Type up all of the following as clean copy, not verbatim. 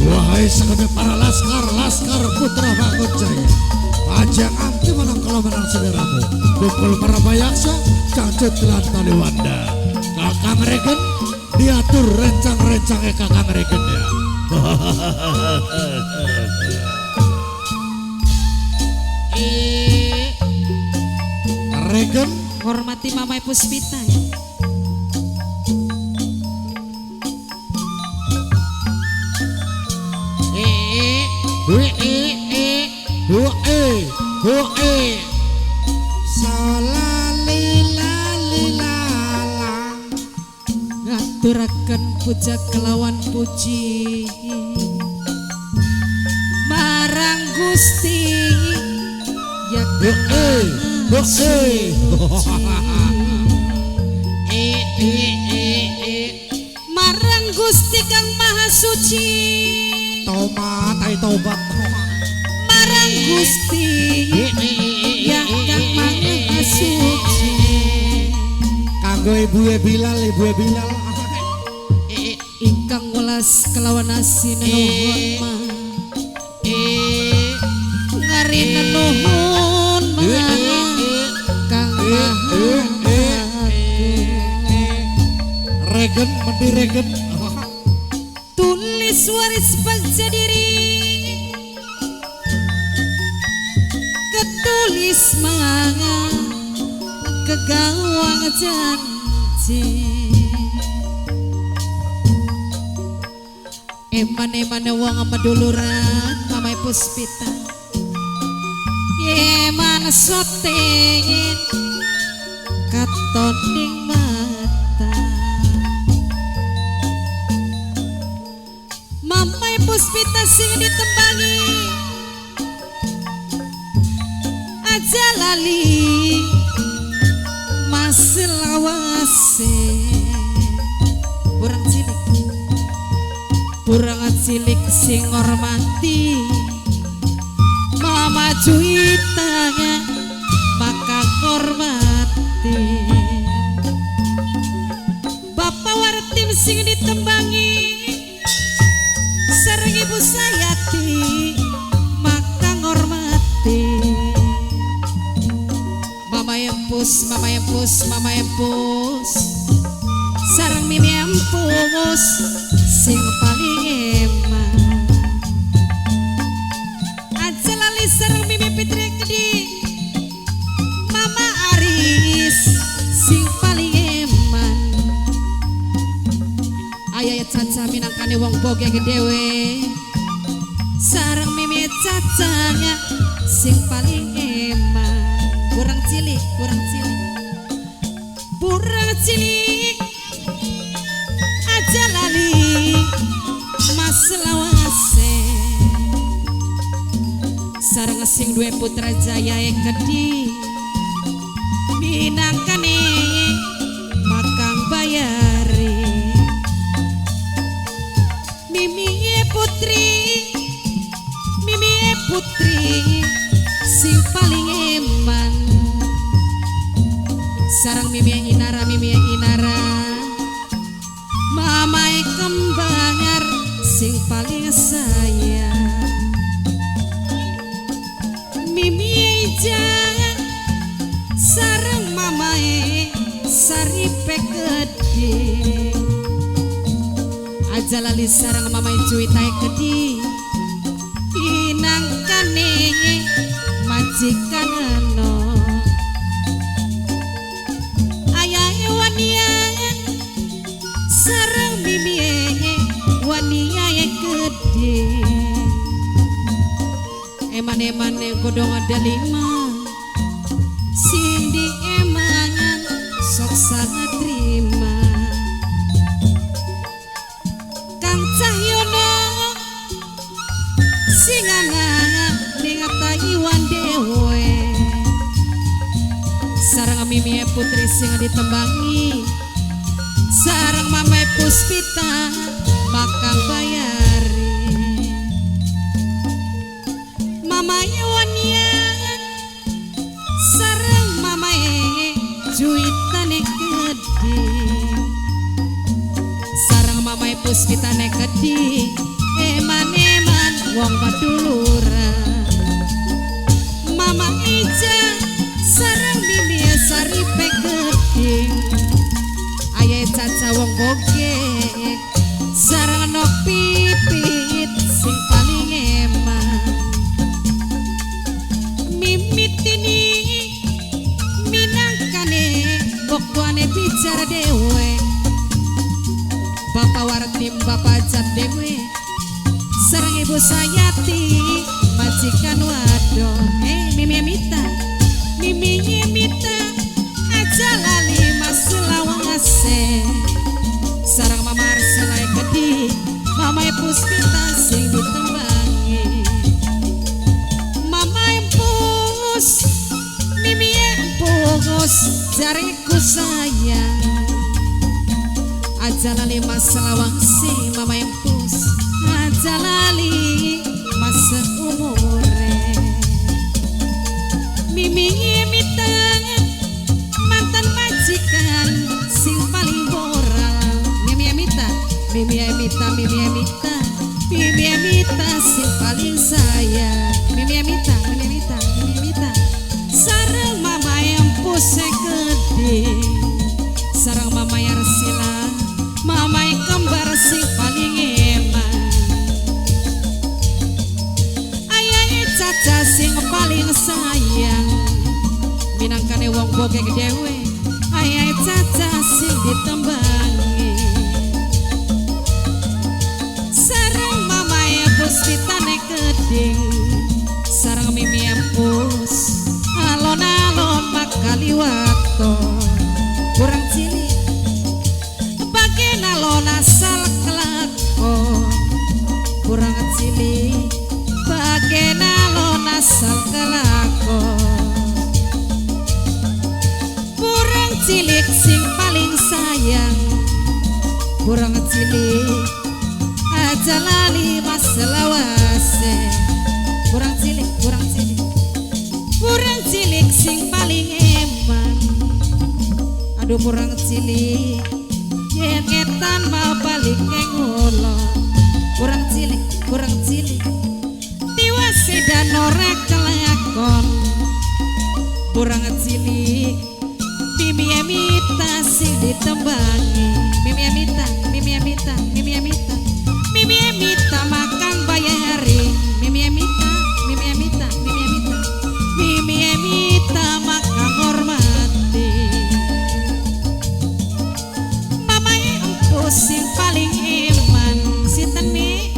Wahai sekalian para laskar putra Bangunjaya, ajang anti menang kalau menang saudaramu. Kumpul para bayaksa, cangcut tali wanda. Kakang Regen diatur rencang-rencangnya Kakang Regen ya. Regen hormati Mamai Puspita ya. Ngaturaken puja kelawan puji marang Gusti ya marang Gusti Kang Maha Suci tobat marang Gusti ya Kang Maha Suci kanggo Ibu Bilal ingkang welas kelawan asin nuhun mah ngarina nuhun mah Kang Maha Regen mendi Regen tulis waris bangsa diri ketulis manga kegawang janji eman wong meduluran Mamai Puspita eman sotengin katoning mata Mamai Puspita sing ditembangi aja lali masih lawase kurang cilik sing ngormati Mama juitanya maka ngormati Bapak Wartim sing ditembangi sareng Ibu Sayati maka ngormati Mama Empus sareng Mimi Empus sing paling eman aja lali sareng Mimi Fitri Gedi Mama Aris sing paling eman ayah Caca minangkane wong boge gedewe sareng Mimi Cacanya sing paling eman kurang cilik aja lali mas lawase sareng sing duwe putra jaya Gedi minangkane makang bayari Mimi putri sing paling eman sareng Mimi Inara Mamai Kembangar sing paling sayang Mimi Ijang sareng Mamai Saripe Gede aja lali sareng Mamai Juwita Gede inangkane majikan ano ayahe wanian sareng Mimi waniae gede eman godong ada 5 sindi emangan sok sangat terima Kang Cahyono singana ningatai wandewe sareng Mimi Putri sing ditembangi sareng Mamai Puspita makang bayari Mamai wanian sareng Mamai juitane gede sareng puspitane gede eman-eman wong paduluran Mama Ija sareng Mimi saripe geding Ayah Caca wong bogek sareng nok pipit sing paling eman Mimit ini minangkane boktuane bicara dewe Bapak Wartim Bapak Jat dewe sareng Ibu Sayati majikan wadon Mimi Mita aja lali mas lawase sareng Mama Arsela gede Mama Puspita sing ditembangi Mama Empus Mimi Empus jariku sayang aja lali mas lawase Mama Empus aja lali mas umure Mimi Mita mantan majikan sing paling boral Mimi Mita sing paling sayang Mimi Mita sareng Mama Empus gede sareng Mama Arsila Mama kembar sing paling eman Ayah Caca sing paling sayang minangkane wong bogek dewe Ayah Caca sing ditembangi sareng Mama Puspitane geding sareng Mimi Empus alon-alon makaliwato kurang cilik bagian alon asal kelakon kurang cilik bagian alon asal kelakon kurang cilik sing paling sayang kurang cilik aja lali mas lawase kurang cilik sing paling eman aduh kurang cilik yen ngetan mau balik ngolo kurang cilik tiwase dan ora kelakon kurang cilik Mimi Mita sing ditembangi Mimi Mita makan bayari Mimi Mita makan hormati Mama Empus sing paling eman sinten mi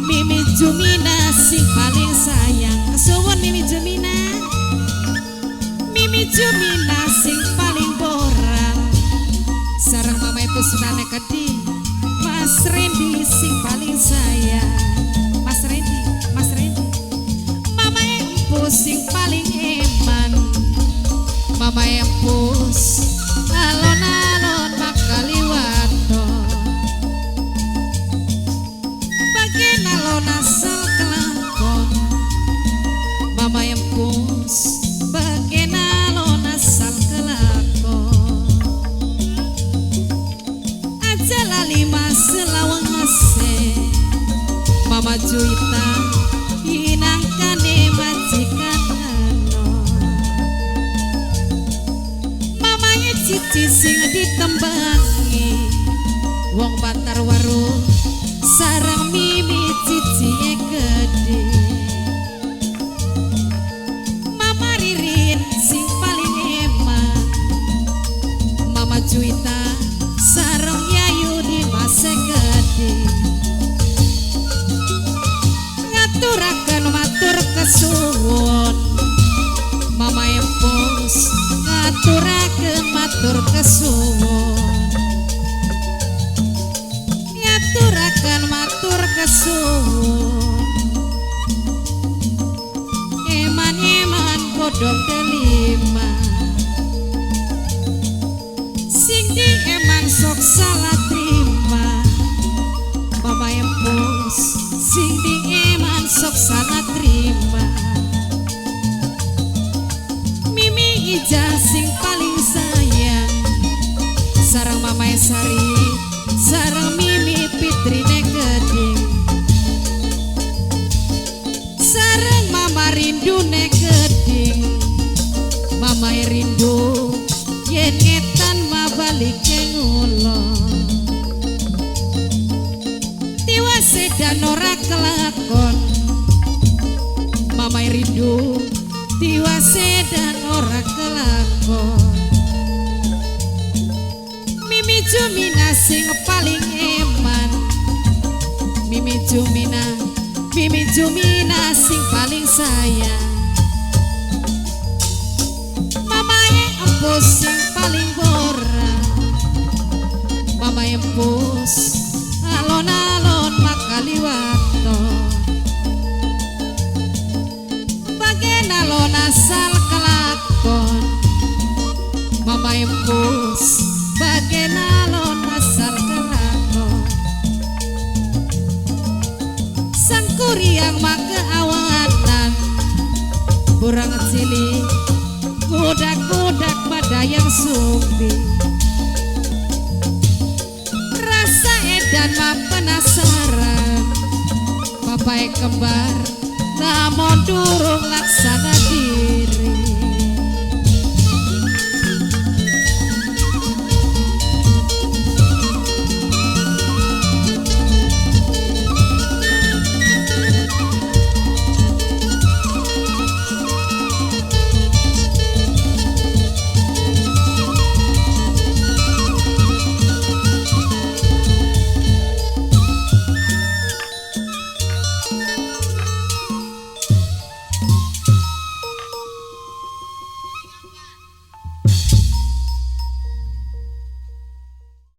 Mimi Jumina sing paling sayang kesuwun Mimi Jumina sing paling borang sareng Mama Puspitane gede Mas Rendi sing paling sayang Mas Rendi Mama Empus sing paling eman Mama Empus alon-alon makaliwato bagian alon asal kelakon Mama Empus bagian alon asal kelakon aja lali mas lawase Mama Juita inangkane majikan Mama Cici sing ditembangi wong Bantar Waru sareng Mimi Cici gede Mama Ririn sing paling eman Mama Juita sareng Yayu di masa gede ngaturaken matur kesuwun Mama Empus ngaturaken matur kesuwun ngaturaken matur kesuwun eman-eman kodok delima sing di eman sok salah terima Mama Empus sing di eman sok salah terima Mimi Ija sing paling sayang sareng Mama Sari sareng Mimi Fitrine Geding sareng Mama Rindune Geding Mama rindu yen ngetan mabalik ngulon tiwa sedan ora kelakon Mama rindu tiwa sedan ora kelakon Mimi Jumina sing paling eman Mimi Jumina sing paling sayang Mamae empus sing paling bora Mama empus alon-alon makaliwato bagian alon asal kelakon Mama empus bagian alon asal kelakon sang kuriang make awanan burang cilik kudak-kudak badayang sumbi rasa edan mah penasaran bapak kembar namun durung laksana di